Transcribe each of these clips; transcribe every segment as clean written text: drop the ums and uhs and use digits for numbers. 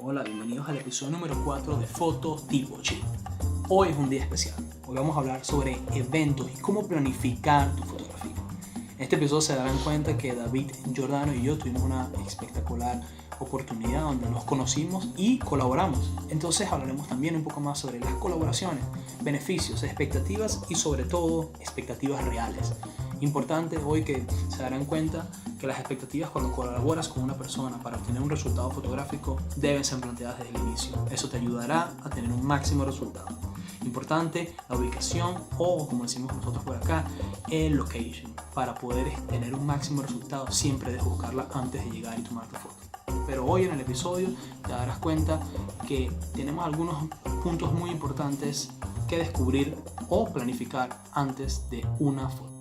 Hola, bienvenidos al episodio número 4 de Fotos Tipo Chill. Hoy es un día especial. Hoy vamos a hablar sobre eventos y cómo planificar tu fotografía. En este episodio se darán cuenta que David Giordano y yo tuvimos una espectacular oportunidad donde nos conocimos y colaboramos. Entonces hablaremos también un poco más sobre las colaboraciones, beneficios, expectativas y sobre todo expectativas reales. Importante hoy que se darán cuenta que las expectativas cuando colaboras con una persona para obtener un resultado fotográfico deben ser planteadas desde el inicio. Eso te ayudará a tener un máximo resultado. Importante la ubicación o, como decimos nosotros por acá, el location. Para poder tener un máximo resultado siempre debes buscarla antes de llegar y tomar tu foto. Pero hoy en el episodio te darás cuenta que tenemos algunos puntos muy importantes que descubrir o planificar antes de una foto.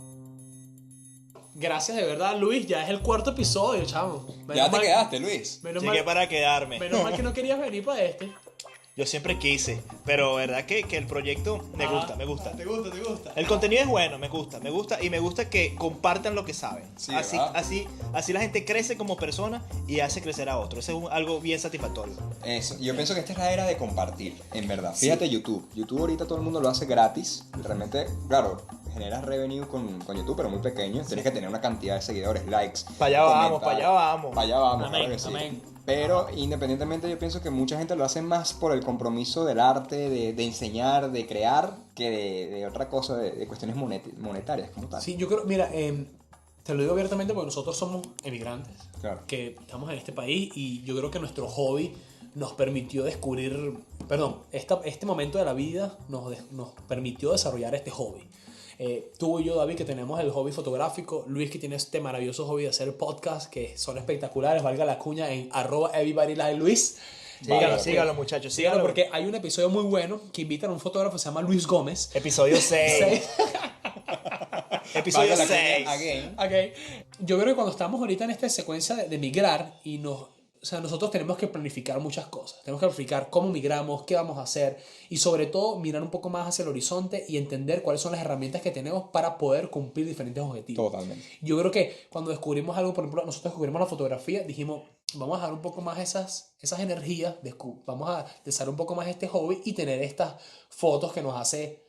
Gracias de verdad, Luis. Ya es el cuarto episodio, chavo. Ya te quedaste, Luis. Llegué para quedarme. Menos mal que no querías venir para este. Yo siempre quise, pero verdad que el proyecto me gusta. ¿Te gusta? El contenido es bueno, me gusta y me gusta que compartan lo que saben. Sí, así la gente crece como persona y hace crecer a otros. Eso es algo bien satisfactorio. Eso, yo pienso que esta es la era de compartir, en verdad. Fíjate, YouTube ahorita todo el mundo lo hace gratis. Realmente, claro, generas revenue con YouTube, pero muy pequeño. Tienes que tener una cantidad de seguidores, likes. Para allá vamos. Para allá vamos, Amén, claro que sí. amén. Pero independientemente, yo pienso que mucha gente lo hace más por el compromiso del arte, de enseñar, de crear, que de otra cosa, de cuestiones monetarias como tal. Sí, yo creo, mira, te lo digo abiertamente porque nosotros somos emigrantes, Claro. que estamos en este país y yo creo que nuestro hobby nos permitió descubrir, este momento de la vida nos permitió desarrollar este hobby. Tú y yo, David, que tenemos el hobby fotográfico, Luis, que tiene este maravilloso hobby de hacer podcast, que son espectaculares, valga la cuña en @everybodyLikeLuis. Síganlo, muchachos, Síganlo porque hay un episodio muy bueno que invitan a un fotógrafo que se llama Luis Gómez. Episodio 6. Episodio Valga la 6. cuña, again. Okay. Yo creo que cuando estamos ahorita en esta secuencia de migrar y nosotros tenemos que planificar muchas cosas. Tenemos que planificar cómo migramos, qué vamos a hacer y sobre todo mirar un poco más hacia el horizonte y entender cuáles son las herramientas que tenemos para poder cumplir diferentes objetivos. Totalmente. Yo creo que cuando descubrimos algo, por ejemplo, nosotros descubrimos la fotografía, dijimos, vamos a dar un poco más esas energías, vamos a desarrollar un poco más este hobby y tener estas fotos que nos hace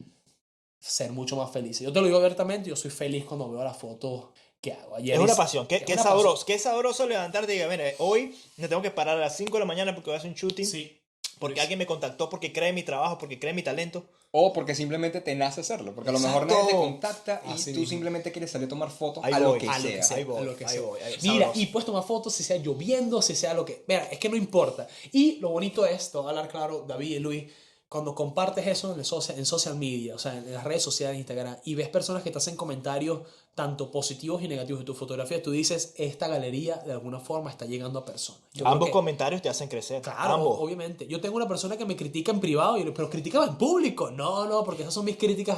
ser mucho más felices. Yo te lo digo abiertamente, yo soy feliz cuando veo las fotos que hago. Ayer Es una pasión, qué una sabroso, pasión. qué sabroso levantarte y diga, mire, hoy me tengo que parar a las 5 de la mañana porque voy a hacer un shooting, Sí. porque alguien me contactó, porque cree en mi trabajo, porque cree en mi talento. O porque simplemente te nace hacerlo. Porque a lo mejor Exacto. nadie te contacta y Así tú mismo. simplemente quieres salir a tomar fotos Ahí a lo voy, que a lo sea. que sea. Ahí voy, a lo que ahí sea. voy, Mira, sabroso. y puedes tomar fotos si sea lloviendo, si sea lo que... Mira, es que no importa. Y lo bonito es, te voy a hablar claro, David y Luis, cuando compartes eso en social media, o sea, en las redes sociales, Instagram, y ves personas que te hacen comentarios tanto positivos y negativos de tu fotografía, tú dices, esta galería de alguna forma está llegando a personas. Yo creo Ambos que- comentarios te hacen crecer. Claro, ambos. obviamente. Yo tengo una persona que me critica en privado, pero critica en público. No, porque esas son mis críticas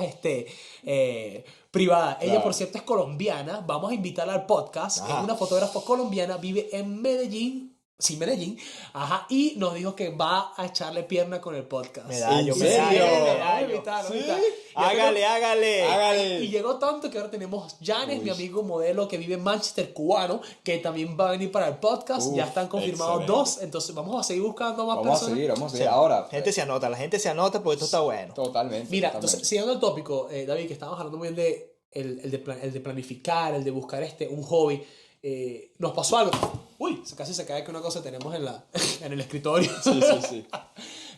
privadas. Ella, Claro. por cierto, es colombiana. Vamos a invitarla al podcast. Ajá. Es una fotógrafa colombiana, vive en Medellín. Sí, Medellín. Ajá. Y nos dijo que va a echarle pierna con el podcast. Medallo, ¿En medallo, serio? Vamos a medallo. invitarlo, Sí. ahorita. Y Hágale. Hágale. y llegó tanto que ahora tenemos Janes, Uy. mi amigo modelo que vive en Manchester, cubano, que también va a venir para el podcast. Ya están confirmados excelente. 2. Entonces vamos a seguir buscando más Vamos a personas. seguir. O sea, Ahora. la gente se anota porque esto está bueno. Totalmente. Mira, totalmente. entonces, siguiendo el tópico, David, que estábamos hablando muy bien de el de planificar, el de buscar un hobby, nos pasó algo. Uy, casi se cae que una cosa tenemos en el escritorio. Sí.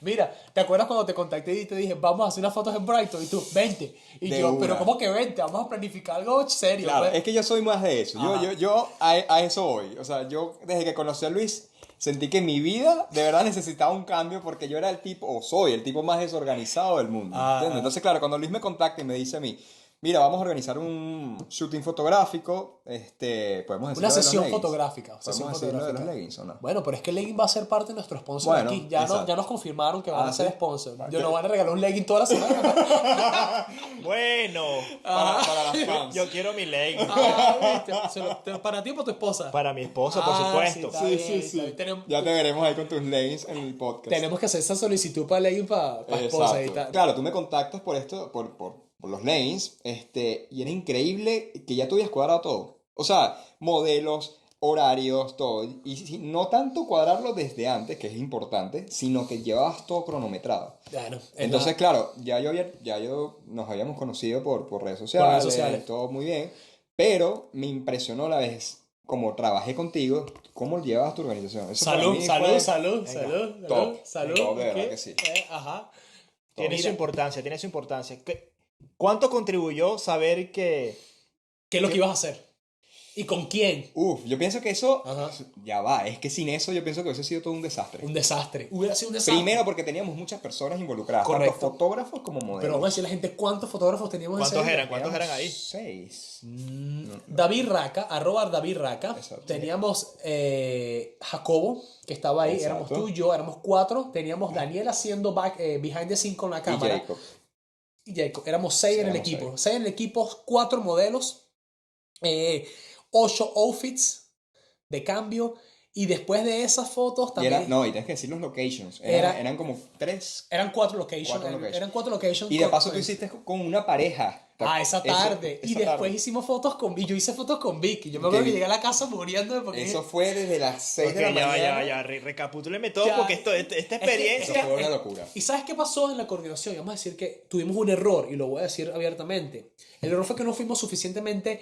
Mira, ¿te acuerdas cuando te contacté y te dije, vamos a hacer unas fotos en Brighton? Y tú, 20. Y De yo, una. pero ¿cómo que 20? Vamos a planificar algo serio. Claro, pues. es que yo soy más de eso. Ajá. Yo a eso voy. O sea, yo desde que conocí a Luis sentí que mi vida de verdad necesitaba un cambio porque yo era el tipo, o soy el tipo más desorganizado del mundo. ¿Entiendes? Entonces, claro, cuando Luis me contacta y me dice a mí, mira, vamos a organizar un shooting fotográfico, podemos decir Una sesión fotográfica. ¿Podemos decir lo de los leggings o no? Bueno, pero es que el legging va a ser parte de nuestro sponsor Bueno, aquí. Ya exacto. nos confirmaron que van a Ah, ser ¿sí? sponsor. Vale. Yo no van a regalar un legging toda la semana. Bueno, Para las fans. yo quiero mi ley. ¿Para ti o para tu esposa? Para mi esposa, por supuesto. está bien, está bien. Tenemos, Ya te veremos ahí con tus leggings en el podcast. tenemos que hacer esa solicitud para legging para esposa y Exacto. tal. Claro, tú me contactas por esto, por los lanes, y era increíble que ya tú habías cuadrado todo. O sea, modelos, horarios, todo. Y no tanto cuadrarlo desde antes, que es importante, sino que llevabas todo cronometrado. Claro. Entonces, claro, nos habíamos conocido por redes sociales, redes sociales. todo muy bien, pero me impresionó la vez como trabajé contigo, cómo llevabas tu organización. Eso para Salud, mí salud, fue salud, Venga, salud, top, salud. top, de verdad ¿Qué? que sí. Ajá. Tiene Mira, su importancia, tiene su importancia. ¿Cuánto contribuyó saber que... ¿qué es lo que ibas a hacer? ¿Y con quién? Uf, yo pienso que eso, Ajá. ya va, es que sin eso yo pienso que hubiese sido todo un desastre. Un desastre. Hubiera sido un desastre. Primero porque teníamos muchas personas involucradas, Correcto. tanto fotógrafos como Pero modelos. vamos a decirle a la gente cuántos fotógrafos teníamos en ¿Cuántos ese día. eran? ¿Cuántos eran ahí? 6. David Raca, @David Raca. Exacto. Teníamos Jacobo, que estaba ahí. Exacto. Éramos tú y yo, éramos 4. Teníamos Daniel haciendo behind the scene con la Y cámara. Jacob. Y Jacob. Éramos 6 en el Éramos equipo. 6 en el equipo, 4 modelos, 8 outfits de cambio. Y después de esas fotos Y también. y tienes que decir los locations. Eran como 3. Eran 4 locations. Cuatro locations. Eran 4 locations. Y de con- paso tú hiciste con una pareja. Esa tarde. Y esa después tarde. hicimos fotos con Vicky. Yo hice fotos con Vicky. Yo me acuerdo Que que llegué a la casa muriéndome porque. Eso fue desde las 6 de la Ok, mañana. ya, recapitúleme todo Ya. porque esta experiencia... Eso fue una locura. ¿Y sabes qué pasó en la coordinación? Y vamos a decir que tuvimos un error, y lo voy a decir abiertamente. El error fue que no fuimos suficientemente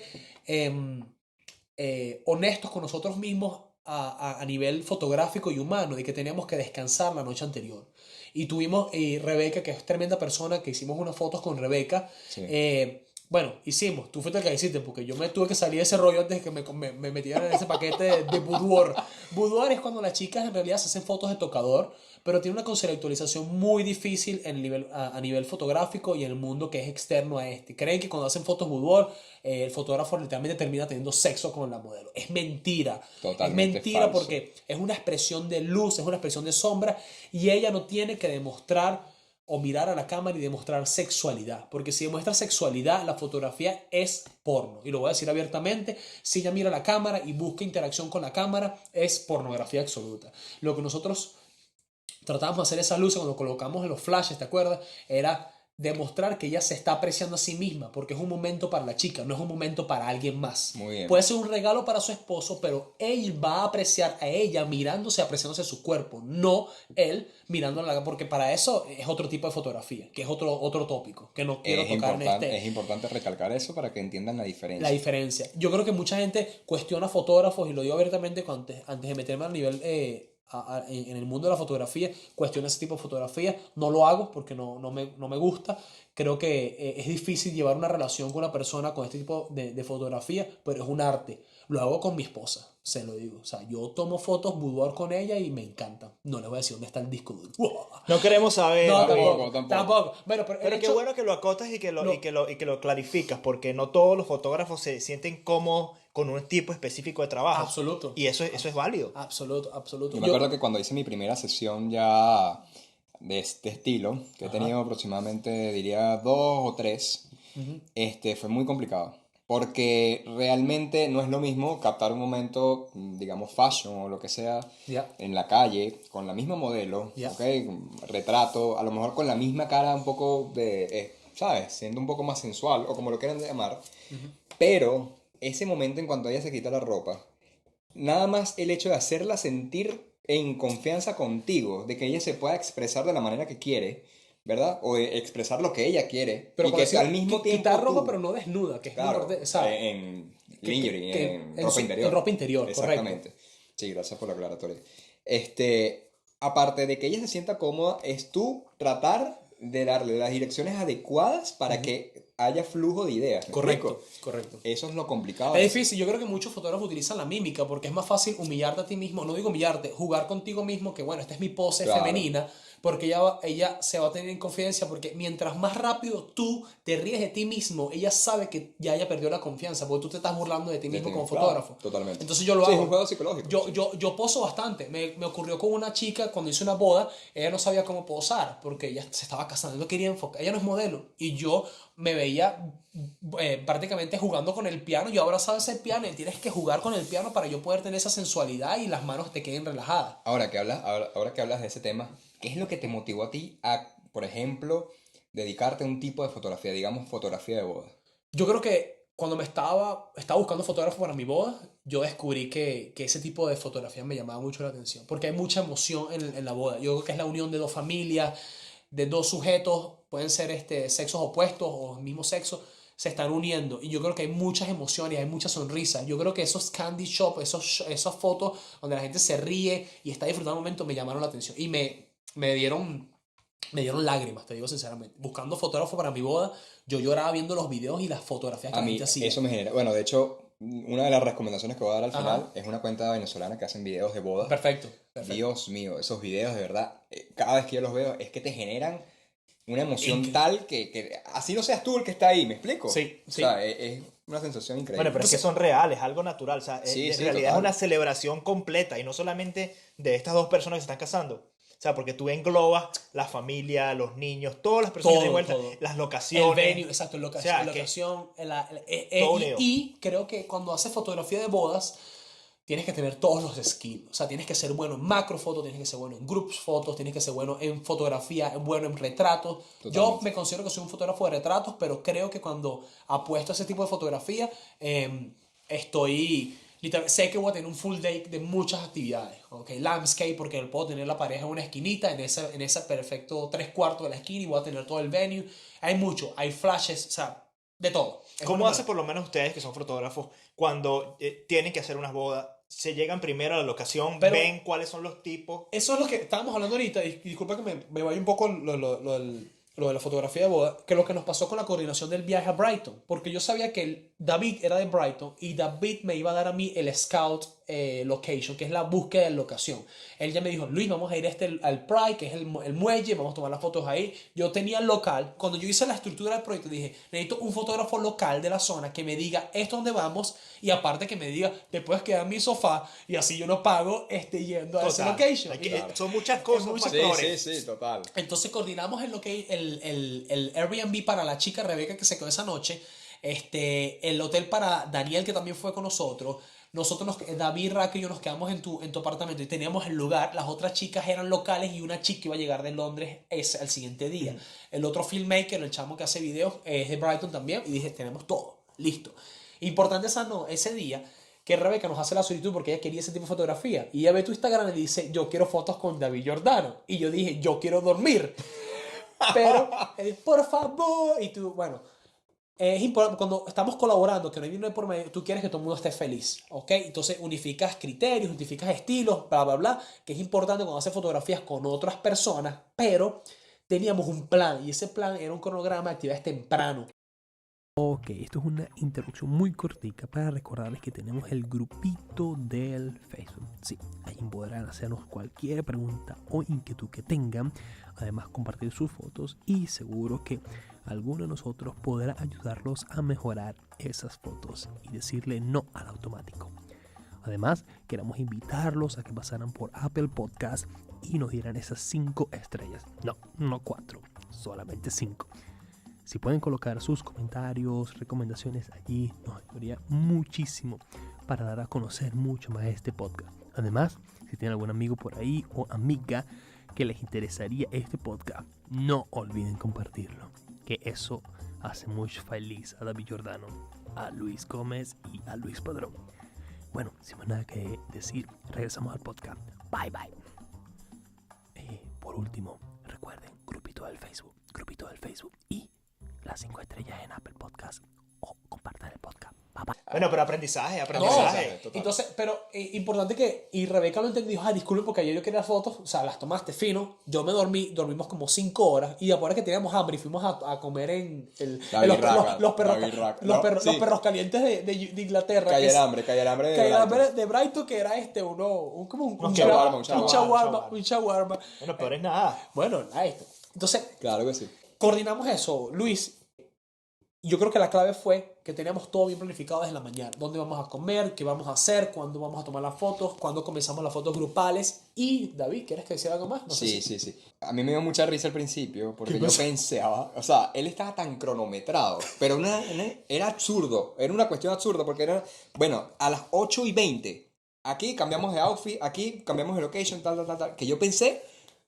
honestos con nosotros mismos a nivel fotográfico y humano, de que teníamos que descansar la noche anterior. Y tuvimos Rebeca, que es tremenda persona, que hicimos unas fotos con Rebeca. Sí. Bueno, hicimos, tú fuiste el que hiciste, porque yo me tuve que salir de ese rollo antes de que me metieran en ese paquete de boudoir. Boudoir es cuando las chicas en realidad se hacen fotos de tocador, pero tiene una conceptualización muy difícil en el a nivel fotográfico y en el mundo que es externo a este. Creen que cuando hacen fotos boudoir, el fotógrafo literalmente termina teniendo sexo con la modelo. Es mentira. Totalmente es mentira falso. porque es una expresión de luz, es una expresión de sombra, y ella no tiene que demostrar o mirar a la cámara y demostrar sexualidad, porque si demuestra sexualidad, la fotografía es porno, y lo voy a decir abiertamente. Si ella mira a la cámara y busca interacción con la cámara, es pornografía absoluta. Lo que nosotros tratábamos de hacer esas luces cuando colocamos en los flashes, ¿te acuerdas? Era demostrar que ella se está apreciando a sí misma, porque es un momento para la chica, no es un momento para alguien más. Muy bien. Puede ser un regalo para su esposo, pero él va a apreciar a ella mirándose, apreciándose su cuerpo, no él mirándola, porque para eso es otro tipo de fotografía, que es otro tópico, que no quiero tocar en este. Es importante recalcar eso para que entiendan la diferencia. La diferencia. Yo creo que mucha gente cuestiona fotógrafos, y lo digo abiertamente antes de meterme al nivel en el mundo de la fotografía, cuestiona ese tipo de fotografía. No lo hago porque no me gusta. Creo que es difícil llevar una relación con una persona con este tipo de fotografía, pero es un arte. Lo hago con mi esposa, se lo digo. O sea, yo tomo fotos boudoir con ella y me encantan. No les voy a decir dónde está el disco duro. No queremos saber. No, tampoco. tampoco. Bueno, pero Pero qué bueno que lo acotas y que lo clarificas, porque no todos los fotógrafos se sienten cómodos con un tipo específico de trabajo. Absoluto. Y eso es válido. Absoluto. Yo me acuerdo que cuando hice mi primera sesión ya de este estilo, que he tenido aproximadamente, diría, 2 o 3, fue muy complicado. Porque realmente no es lo mismo captar un momento, digamos, fashion o lo que sea, Ya. en la calle, con la misma modelo, Ya. ¿ok? Retrato, a lo mejor con la misma cara un poco de, ¿sabes? Siendo un poco más sensual, o como lo quieran llamar. Pero ese momento en cuanto ella se quita la ropa, nada más el hecho de hacerla sentir en confianza contigo, de que ella se pueda expresar de la manera que quiere, ¿verdad? O de expresar lo que ella quiere, Pero y que al mismo tiempo quitar ropa, tú- pero no desnuda, que es Claro, importante, ¿sabes? en Que- lingerie, que- en en ropa su- interior. en ropa interior, Exactamente. Sí, gracias por la aclaratoria. Aparte de que ella se sienta cómoda, es tú tratar de darle las direcciones adecuadas para que haya flujo de ideas. ¿me Correcto, explico? correcto. Eso es lo complicado. Es difícil, yo creo que muchos fotógrafos utilizan la mímica porque es más fácil humillarte a ti mismo, no digo humillarte, jugar contigo mismo, que bueno, esta es mi pose Claro. femenina, porque ella se va a tener en confianza, porque mientras más rápido tú te ríes de ti mismo, ella sabe que ya ella perdió la confianza, porque tú te estás burlando de ti mismo como Claro, fotógrafo. totalmente. Entonces yo lo Sí, hago. es un juego psicológico. Yo poso bastante. Me ocurrió con una chica cuando hice una boda. Ella no sabía cómo posar porque ella se estaba casando. No quería enfocar. Ella no es modelo. Y yo me veía prácticamente jugando con el piano. Yo abrazaba ese piano y tienes que jugar con el piano para yo poder tener esa sensualidad y las manos te queden relajadas. Ahora que hablas de ese tema, ¿qué es lo que te motivó a ti a, por ejemplo, dedicarte a un tipo de fotografía, digamos fotografía de boda? Yo creo que cuando estaba buscando fotógrafo para mi boda, yo descubrí que ese tipo de fotografía me llamaba mucho la atención, porque hay mucha emoción en la boda. Yo creo que es la unión de dos familias, de dos sujetos, pueden ser sexos opuestos o mismo sexo, se están uniendo. Y yo creo que hay muchas emociones, hay muchas sonrisas. Yo creo que esos candy shop, esas fotos donde la gente se ríe y está disfrutando el momento me llamaron la atención. Y me dieron lágrimas, te digo sinceramente. Buscando fotógrafo para mi boda, yo lloraba viendo los videos y las fotografías que A la mí gente hacía. eso me genera... Bueno, de hecho, una de las recomendaciones que voy a dar al final es una cuenta venezolana que hacen videos de bodas. Perfecto. Dios mío, esos videos de verdad, cada vez que yo los veo es que te generan una emoción Increíble. tal que así no seas tú el que está ahí, ¿me explico? Sí, O sí. sea, es una sensación increíble. Bueno, pero es que son reales, algo natural. O sea, Sí, en sí, realidad total. es una celebración completa y no solamente de estas dos personas que se están casando. O sea, porque tú englobas la familia, los niños, todas las personas Todo, de vuelta, todo. las El locaciones. venue, exacto, O sea, que locación, todo unido. y creo que cuando haces fotografía de bodas, tienes que tener todos los skills. O sea, tienes que ser bueno en macrofotos, tienes que ser bueno en groups fotos, tienes que ser bueno en fotografía, bueno en retratos. Yo Totalmente. me considero que soy un fotógrafo de retratos, pero creo que cuando apuesto a ese tipo de fotografía, sé que voy a tener un full day de muchas actividades. ¿Okay? Landscape, porque puedo tener la pareja en una esquinita, en ese perfecto 3/4 de la esquina, y voy a tener todo el venue. Hay mucho, hay flashes, o sea, de todo. Es ¿Cómo una hacen por lo menos ustedes que son fotógrafos cuando tienen que hacer unas bodas? Se llegan primero a la locación, Pero- ven cuáles son los tipos. Eso es lo que estábamos hablando ahorita, y disculpa que me vaya un poco lo de la fotografía de boda, que lo que nos pasó con la coordinación del viaje a Brighton, porque yo sabía que David era de Brighton y David me iba a dar a mí el Scout Location, que es la búsqueda de locación. Él ya me dijo, Luis, vamos a ir al Pride, que es el muelle, vamos a tomar las fotos ahí. Yo tenía el local, cuando yo hice la estructura del proyecto dije, necesito un fotógrafo local de la zona que me diga esto es donde vamos, y aparte que me diga, te puedes quedar en mi sofá y así yo no pago yendo a ese Total. location. Hay que- Y- Son muchas cosas, muchas Sí, factores. sí, sí, total. entonces coordinamos el Airbnb para la chica Rebeca que se quedó esa noche, el hotel para Daniel que también fue con nosotros. David, Raquel y yo nos quedamos en tu apartamento y teníamos el lugar. Las otras chicas eran locales y una chica iba a llegar de Londres al siguiente día. El otro filmmaker, el chamo que hace videos, es de Brighton también. Y dije, tenemos todo, listo. Importante ese día que Rebeca nos hace la solicitud porque ella quería ese tipo de fotografía. Y ella ve tu Instagram y dice, yo quiero fotos con David Giordano. Y yo dije, yo quiero dormir. Pero, por favor, y tú, bueno, es importante cuando estamos colaborando, que no hay dinero por medio, tú quieres que todo el mundo esté feliz, ¿ok? Entonces unificas criterios, unificas estilos, bla, bla, bla, que es importante cuando haces fotografías con otras personas, pero teníamos un plan, y ese plan era un cronograma de actividades temprano. Ok, esto es una introducción muy cortica para recordarles que tenemos el grupito del Facebook. Sí, ahí podrán hacernos cualquier pregunta o inquietud que tengan, además compartir sus fotos y seguro que alguno de nosotros podrá ayudarlos a mejorar esas fotos y decirle no al automático. Además, queremos invitarlos a que pasaran por Apple Podcast y nos dieran esas 5 estrellas. No 4, solamente 5. Si pueden colocar sus comentarios, recomendaciones allí, nos ayudaría muchísimo para dar a conocer mucho más este podcast. Además, si tienen algún amigo por ahí o amiga que les interesaría este podcast, no olviden compartirlo, que eso hace muy feliz a David Giordano, a Luis Gómez y a Luis Padrón. Bueno, sin más nada que decir, regresamos al podcast. Bye bye. Por último, recuerden, grupito del Facebook y las 5 estrellas en Apple Podcast o compartan el podcast. Bye bye. Bueno, pero aprendizaje. Total. Entonces, pero importante que, y Rebeca lo entendió, disculpe porque ayer yo quería fotos, o sea, las tomaste fino, yo me dormimos como 5 horas, y después que teníamos hambre y fuimos a comer en los perros calientes de Inglaterra. Calle el hambre de Brighton. de Brighton, que era como un shawarma. shawarma. Bueno, pero es nada. Bueno, entonces, Claro que sí. coordinamos eso, Luis. Yo creo que la clave fue que teníamos todo bien planificado desde la mañana. Dónde vamos a comer, qué vamos a hacer, cuándo vamos a tomar las fotos, cuándo comenzamos las fotos grupales. Y, David, ¿quieres que decía algo más? No sé Sí. A mí me dio mucha risa al principio porque ¿Qué yo pasó? pensaba, o sea, él estaba tan cronometrado, pero era absurdo, era una cuestión absurda porque era, bueno, a las 8:20, aquí cambiamos de outfit, aquí cambiamos de location, tal, que yo pensé,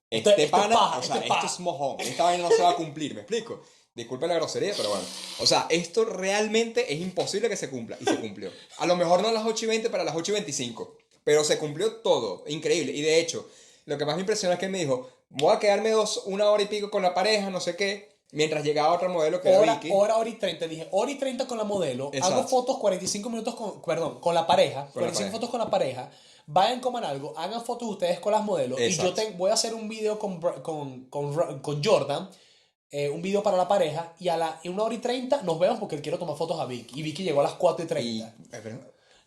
Esto es paja, o sea, esto es paja. esto es mojón, esta vaina no se va a cumplir, ¿me explico? Disculpe la grosería, pero bueno. O sea, esto realmente es imposible que se cumpla. Y se cumplió. A lo mejor no a las 8:20, para las 8:25. Pero se cumplió todo. Increíble. Y de hecho, lo que más me impresionó es que él me dijo, voy a quedarme 1 hora y pico con la pareja, no sé qué. Mientras llegaba otra modelo que era Vicky. Hora y 30. Dije, hora y 30 con la modelo. Exacto. Hago fotos 45 minutos con la pareja. Con la 45 pareja. fotos con la pareja. Vayan, coman algo. Hagan fotos ustedes con las modelos. Exacto. Y yo voy a hacer un video con Jordan. Un video para la pareja. Y en 1 hora y 30 nos vemos porque él quiero tomar fotos a Vicky. Y Vicky llegó a las 4:30.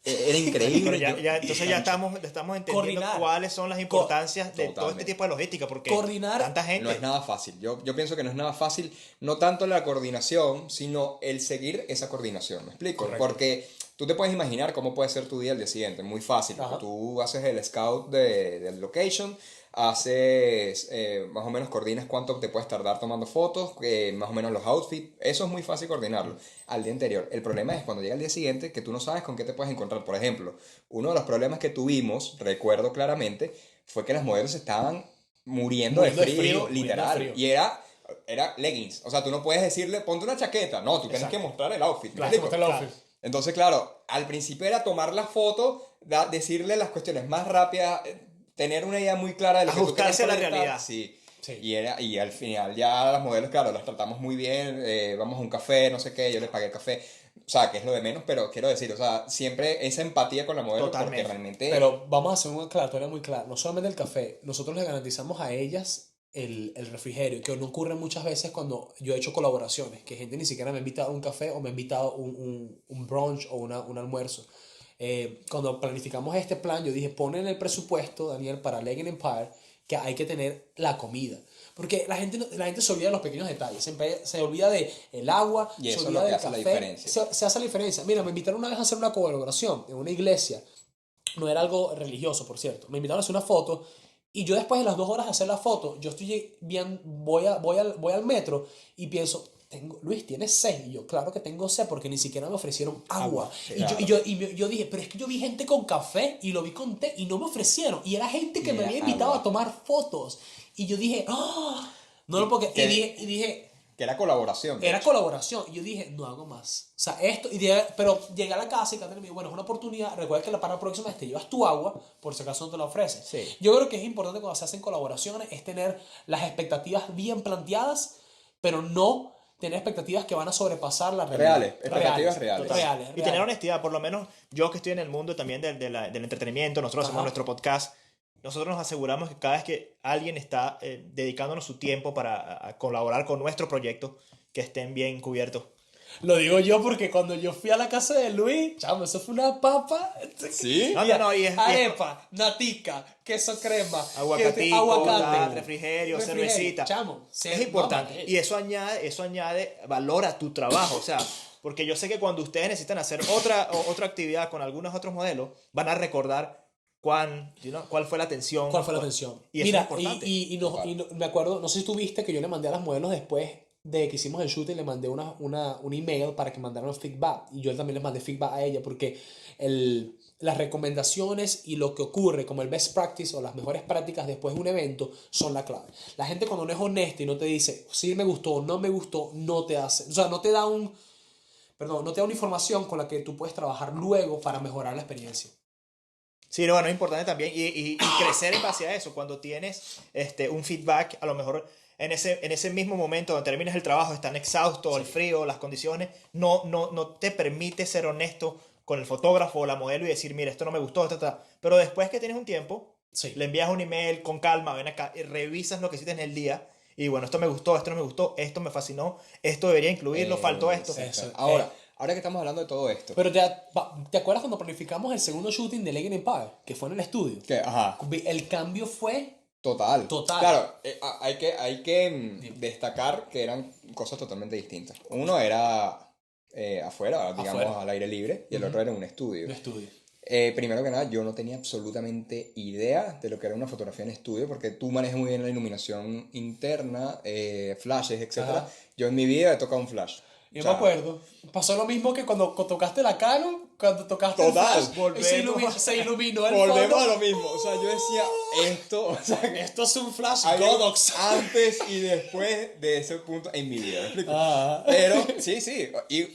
Era increíble. Pero entonces ya estamos entendiendo Coordinar. cuáles son las importancias de todo este Totalmente. tipo de logística, porque Coordinar. tanta gente... No es nada fácil. Yo pienso que no es nada fácil, no tanto la coordinación, sino el seguir esa coordinación. ¿Me explico? Correcto. Porque tú te puedes imaginar cómo puede ser tu día al día siguiente. Muy fácil. Ajá. Tú haces el scout del location, haces, más o menos coordinas cuánto te puedes tardar tomando fotos, más o menos los outfits. Eso es muy fácil coordinarlo al día anterior. El problema es cuando llega el día siguiente que tú no sabes con qué te puedes encontrar. Por ejemplo, uno de los problemas que tuvimos, recuerdo claramente, fue que las modelos estaban muriendo de frío, literal. muriendo de frío. Y era leggings. O sea, tú no puedes decirle, ponte una chaqueta. No, tú tienes que mostrar el outfit. ¿Me Claro, explico? mostrar el outfit. Entonces, claro, al principio era tomar la foto, decirle las cuestiones más rápidas, tener una idea muy clara de lo que tú querías Ajustarse a la proyectar. realidad. Sí. Sí. Y al final ya las modelos, claro, las tratamos muy bien, vamos a un café, no sé qué, yo les pagué el café. O sea, que es lo de menos, pero quiero decir, o sea, siempre esa empatía con la modelo, Totalmente. porque realmente... Pero vamos a hacer una aclaratoria muy clara. No solamente el café, nosotros les garantizamos a ellas el refrigerio, que no ocurre muchas veces cuando yo he hecho colaboraciones, que gente ni siquiera me ha invitado a un café o me ha invitado un brunch o un almuerzo. Cuando planificamos este plan, yo dije, pon en el presupuesto, Daniel, para Legend Empire, que hay que tener la comida. Porque la gente se olvida de los pequeños detalles, se olvida de el agua, Y eso se es olvida lo que del hace la café, diferencia. se hace la diferencia. Mira, me invitaron una vez a hacer una colaboración en una iglesia, no era algo religioso, por cierto. Me invitaron a hacer una foto y yo después de las 2 horas de hacer la foto, yo estoy bien, voy al metro y pienso, Luis, ¿tienes sed? Y yo, claro que tengo sed porque ni siquiera me ofrecieron agua. Claro. Y yo dije, pero es que yo vi gente con café y lo vi con té y no me ofrecieron. Y era gente que Y me era había invitado agua. a tomar fotos. Y yo dije, ¡ah! No lo porque. Y dije, Que era colaboración. de era hecho. colaboración. Y yo dije, no hago más. O sea, esto. Pero llegué a la casa y Catherine me dijo, bueno, es una oportunidad. Recuerda que para la próxima vez te llevas tu agua, por si acaso no te la ofreces. Sí. Yo creo que es importante cuando se hacen colaboraciones es tener las expectativas bien planteadas, pero no tener expectativas que van a sobrepasar la realidad. Reales, expectativas reales. Reales. Y tener honestidad, por lo menos yo que estoy en el mundo también del entretenimiento, nosotros hacemos Ajá. nuestro podcast, nosotros nos aseguramos que cada vez que alguien está dedicándonos su tiempo para a colaborar con nuestro proyecto, que estén bien cubiertos. Lo digo yo porque cuando yo fui a la casa de Luis, chamo, eso fue una papa. ¿Sí? No, y es Arepa, natica, queso crema, Aguacatico, aguacate, refrigerio, cervecita. Chamo, Es importante. Y eso añade valor a tu trabajo. O sea, porque yo sé que cuando ustedes necesitan hacer otra actividad con algunos otros modelos, van a recordar cuál fue la atención. ¿Cuál fue la atención? Y eso Mira, es importante. me acuerdo, no sé si tú viste que yo le mandé a las modelos después de que hicimos el shooting, le mandé un email para que mandaran feedback. Y yo también les mandé feedback a ella porque las recomendaciones y lo que ocurre como el best practice o las mejores prácticas después de un evento son la clave. La gente cuando no es honesta y no te dice si me gustó o no me gustó, no te hace, o sea, no te da no te da una información con la que tú puedes trabajar luego para mejorar la experiencia. Sí, no, bueno, es importante también y crecer en base a eso. Cuando tienes un feedback, a lo mejor en ese mismo momento donde terminas el trabajo, están exhaustos, el frío, las condiciones, no te permite ser honesto con el fotógrafo o la modelo y decir, mira, esto no me gustó, pero después que tienes un tiempo, Sí. le envías un email con calma, ven acá, y revisas lo que hiciste en el día y bueno, esto me gustó, esto no me gustó, esto me fascinó, esto debería incluirlo, faltó esto. Eso. Ahora que estamos hablando de todo esto. Pero ¿te acuerdas cuando planificamos el segundo shooting de Legend Empire? Que fue en el estudio. Que, ajá. El cambio fue Total. Total. Claro, hay que destacar que eran cosas totalmente distintas. Uno era afuera, digamos, Afuera. al aire libre, y el otro era en un estudio. un estudio. Primero que nada, yo no tenía absolutamente idea de lo que era una fotografía en estudio, porque tú manejas muy bien la iluminación interna, flashes, etc. Ajá. Yo en mi vida he tocado un flash. Yo O sea, me acuerdo. Pasó lo mismo que cuando tocaste la Canon, cuando tocaste Total, el flash, se iluminó el volvemos fondo. a lo mismo. O sea, yo decía, esto, o sea, Esto es un flash hay un Godox. antes y después de ese punto en mi vida. ¿me explico? Ah. Pero, sí,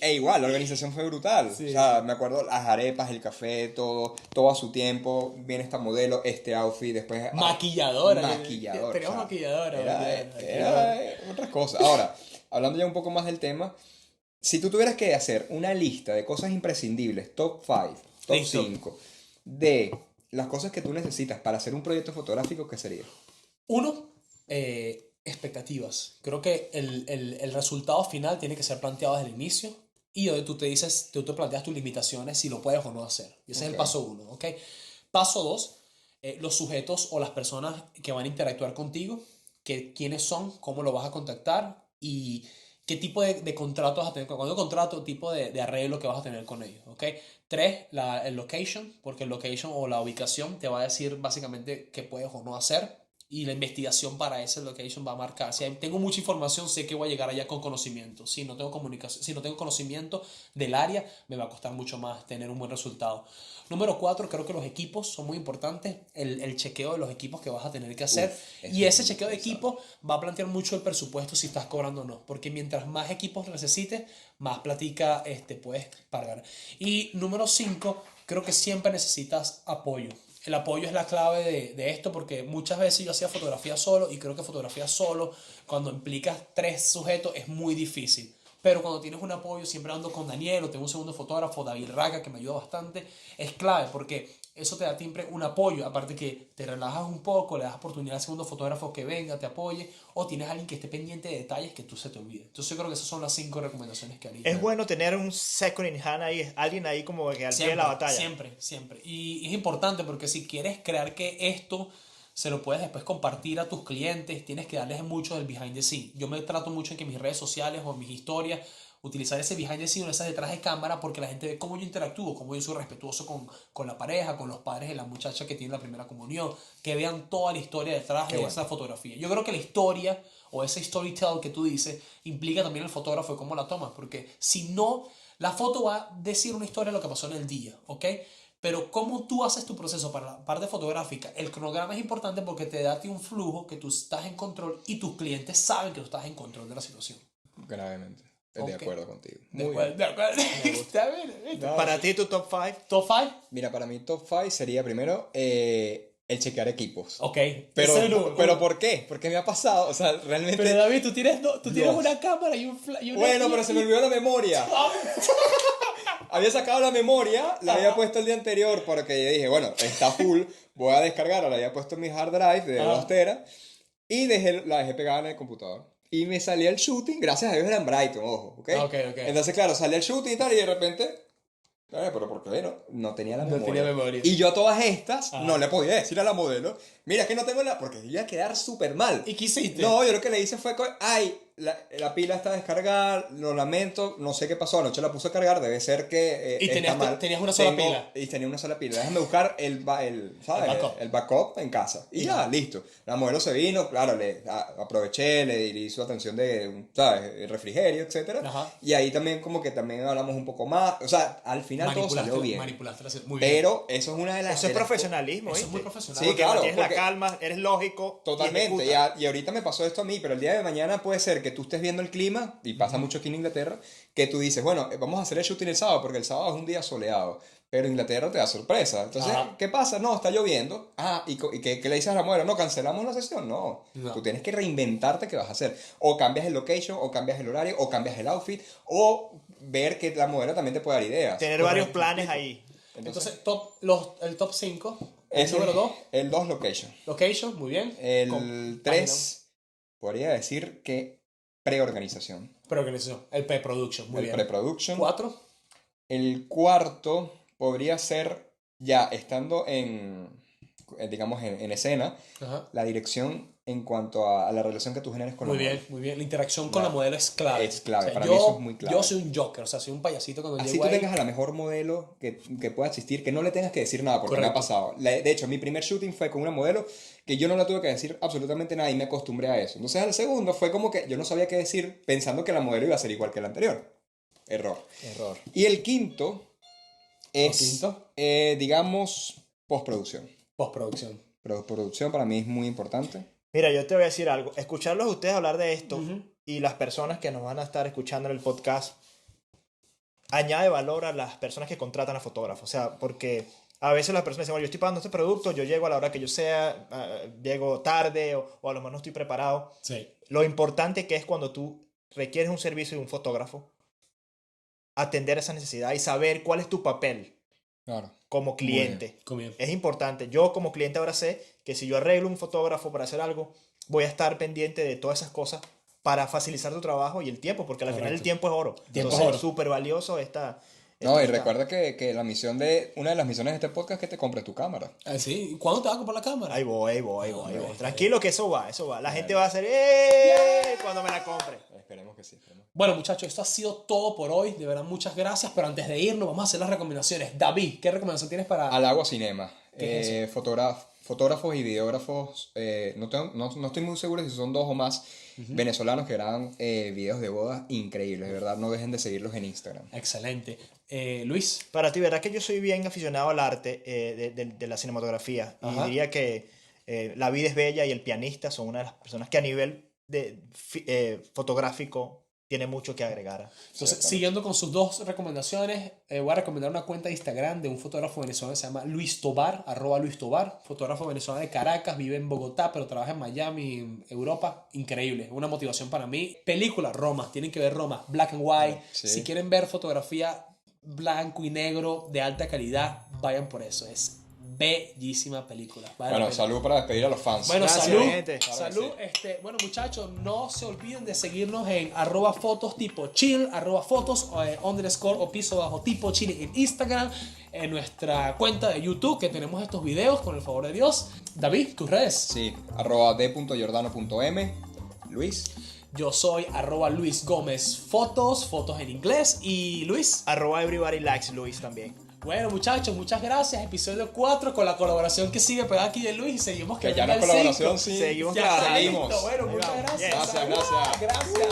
e igual, la organización fue brutal. Sí, o sea, me acuerdo las arepas, el café, todo a su tiempo. Viene esta modelo, este outfit, después... Maquilladora. Maquilladora. Teníamos maquilladora. Era otras cosas. Ahora, hablando ya un poco más del tema, si tú tuvieras que hacer una lista de cosas imprescindibles, top 5, top Listo. 5, de las cosas que tú necesitas para hacer un proyecto fotográfico, ¿qué sería? Uno, expectativas. Creo que el resultado final tiene que ser planteado desde el inicio y donde tú te planteas tus limitaciones, si lo puedes o no hacer. Y ese es el Ok. paso 1, ¿ok? Paso 2, los sujetos o las personas que van a interactuar contigo, quiénes son, cómo lo vas a contactar y qué tipo de contrato vas a tener. Cuando digo contrato, tipo de arreglo que vas a tener con ellos, ¿ok? 3, el location, porque el location o la ubicación te va a decir básicamente qué puedes o no hacer. Y la investigación para ese location va a marcar. Si tengo mucha información, sé que voy a llegar allá con conocimiento. Si no tengo comunicación, si no tengo conocimiento del área, me va a costar mucho más tener un buen resultado. Número 4, creo que los equipos son muy importantes. El chequeo de los equipos que vas a tener que hacer. Y ese chequeo de equipo va a plantear mucho el presupuesto si estás cobrando o no. Porque mientras más equipos necesites, más platica puedes pagar. Y número 5, creo que siempre necesitas apoyo. El apoyo es la clave de esto porque muchas veces yo hacía fotografía solo y creo que fotografía solo, cuando implicas 3 sujetos, es muy difícil. Pero cuando tienes un apoyo, siempre ando con Daniel o tengo un segundo fotógrafo, David Raga, que me ayuda bastante, es clave porque eso te da siempre un apoyo. Aparte que te relajas un poco, le das oportunidad al segundo fotógrafo que venga, te apoye, o tienes a alguien que esté pendiente de detalles que tú se te olvide. Entonces yo creo que esas son las 5 recomendaciones que haría. Es bueno tener un second in hand ahí, alguien ahí como que al pie de la batalla. Siempre. Y es importante porque si quieres crear que esto se lo puedes después compartir a tus clientes, tienes que darles mucho del behind the scene. Yo me trato mucho en que mis redes sociales o mis historias, utilizar ese behind the scene o esas detrás de cámara porque la gente ve cómo yo interactúo, cómo yo soy respetuoso con la pareja, con los padres de la muchacha que tiene la primera comunión, que vean toda la historia detrás de esa fotografía. Yo creo que la historia o ese storytelling que tú dices implica también el fotógrafo y cómo la tomas, porque si no, la foto va a decir una historia de lo que pasó en el día, ¿ok? Pero cómo tú haces tu proceso para la parte fotográfica, el cronograma es importante porque te da a ti un flujo que tú estás en control y tus clientes saben que tú estás en control de la situación. Gravemente. Estoy de acuerdo contigo. De acuerdo. Está bien. No, Para ti, tu top 5. Top 5. Mira, para mí top 5 sería primero el chequear equipos. Ok. Pero, Ese es el pero ¿por qué? Porque me ha pasado, o sea, realmente... Pero David, tú tienes Dios. una cámara y un Bueno, pero se me olvidó la memoria. Había sacado la memoria, la había puesto el día anterior porque yo dije, bueno, está full, voy a descargarla, la había puesto en mi hard drive de 2 teras y la dejé pegada en el computador. Y me salía el shooting, gracias a Dios era en Brighton, ojo, ¿ok? Ok. Entonces, claro, salía el shooting y tal, y de repente, pero ¿por qué no tenía la No tenía memoria. Y yo a todas estas no le podía decir a la modelo, mira que no tengo porque iba a quedar súper mal. ¿Y qué hiciste? No, yo lo que le hice fue, la pila está descargada, lo lamento, no sé qué pasó, anoche la puse a cargar, debe ser que Y está mal. tenías una sola pila. Y tenía una sola pila, déjame buscar ¿sabes? El backup en casa. Y ya, listo. La modelo se vino, claro, aproveché, le hizo atención de, ¿sabes? El refrigerio, etc. Ajá. Y ahí también como que también hablamos un poco más, o sea, al final todo salió bien. Manipulaste muy bien. Pero eso es una de las... Eso es profesionalismo, Eso es ¿viste? muy profesional. Sí, claro. Tienes la porque- calma, eres lógico. Totalmente, y ejecutas. y ahorita me pasó esto a mí, pero el día de mañana puede ser que tú estés viendo el clima, y pasa mucho aquí en Inglaterra, que tú dices, bueno, vamos a hacer el shooting el sábado, porque el sábado es un día soleado, pero Inglaterra te da sorpresa. Entonces, Ajá. ¿qué pasa? No, está lloviendo. ¿Y qué le dices a la mujer? No, cancelamos la sesión. No, tú tienes que reinventarte qué vas a hacer. O cambias el location, o cambias el horario, o cambias el outfit, o ver que la modelo también te puede dar ideas. Tener varios planes ahí. Entonces, el top 5. Ese Número es 2. El 2, location. Location, muy bien. El 3, podría decir que preorganización. Preorganización. El pre-production, muy El bien. pre-production. 4. El cuarto podría ser, ya estando digamos, en escena, Ajá. la dirección en cuanto a la relación que tú generes con Muy la bien, modelo. muy bien. La interacción con Claro. la modelo es clave. Es clave, para yo, mí eso es muy clave. Yo soy un joker, o sea, soy un payasito cuando Así llego tú ahí. tengas a la mejor modelo que pueda existir, que no le tengas que decir nada, porque me ha Correcto. pasado. De hecho, mi primer shooting fue con una modelo que yo no le tuve que decir absolutamente nada y me acostumbré a eso. Entonces, al segundo fue como que yo no sabía qué decir pensando que la modelo iba a ser igual que la anterior. Error. Error. Y el quinto es, quinto? digamos, postproducción. Postproducción. Postproducción para mí es muy importante. Mira, yo te voy a decir algo. Escucharlos a ustedes hablar de esto Ujú. y las personas que nos van a estar escuchando en el podcast añade valor a las personas que contratan a fotógrafos. O sea, porque a veces las personas dicen, bueno, yo estoy pagando este producto, yo llego a la hora que yo sea, llego tarde o a lo mejor no estoy preparado. Sí. Lo importante que es cuando tú requieres un servicio de un fotógrafo, atender esa necesidad y saber cuál es tu papel Claro. como cliente. Comienzo. Es importante. Yo como cliente ahora sé que si yo arreglo un fotógrafo para hacer algo, voy a estar pendiente de todas esas cosas para facilitar tu trabajo y el tiempo, porque al final el Correcto. tiempo es oro. Tiempo Entonces es oro. es súper valioso esta... No, y esta- recuerda que una de las misiones de este podcast es que te compres tu cámara. Sí. ¿Cuándo te vas a comprar la cámara? Ahí voy. Tranquilo que eso va. La gente Bueno. va a hacer ¡eh! Cuando me la compre. Esperemos que sí. Bueno, muchachos, esto ha sido todo por hoy. De verdad, muchas gracias. Pero antes de irnos, vamos a hacer las recomendaciones. David, ¿qué recomendación tienes para...? Al Agua Cinema. ¿Qué es Fotógrafos y videógrafos, no estoy muy seguro si son 2 o más venezolanos que graban videos de bodas increíbles, de verdad, no dejen de seguirlos en Instagram. Excelente. Luis. Para ti, ¿verdad que yo soy bien aficionado al arte de la cinematografía? Ajá. Y diría que La vida es bella y El pianista son una de las personas que a nivel fotográfico tiene mucho que agregar. Entonces, siguiendo con sus 2 recomendaciones, voy a recomendar una cuenta de Instagram de un fotógrafo venezolano que se llama Luis Tobar, @LuisTobar, fotógrafo venezolano de Caracas, vive en Bogotá, pero trabaja en Miami, en Europa. Increíble, una motivación para mí. Película, Roma, tienen que ver Roma, black and white. Sí. Si quieren ver fotografía blanco y negro de alta calidad, vayan por eso. Es bellísima película. Vale la Bueno, pena. salud para despedir a los fans. Bueno, Gracias, salud. gente. Salud. Bueno, muchachos, no se olviden de seguirnos en @fotos tipo chill, @fotos _ o piso bajo tipo chill en Instagram, en nuestra cuenta de YouTube que tenemos estos videos, con el favor de Dios. David, tus redes. Sí, @d.jordano.m. Luis. Yo soy @Luis Gómez fotos en inglés. Y Luis. @everybody likes Luis también. Bueno, muchachos, muchas gracias. Episodio 4 con la colaboración que sigue pegada aquí de Luis y seguimos Que que ya venga no el colaboración, 5. sí. Seguimos Ya claro. está Seguimos. listo. Bueno, Ahí muchas vamos. gracias. Yes. Gracias. Gracias.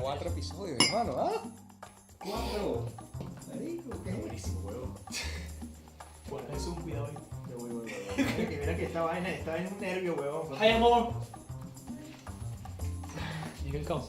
4 episodios, hermano, ¿ah? 4. Bueno, eso es un cuidado. Mira que esta vaina está en un nervio, huevón. Hi, amor. You can come.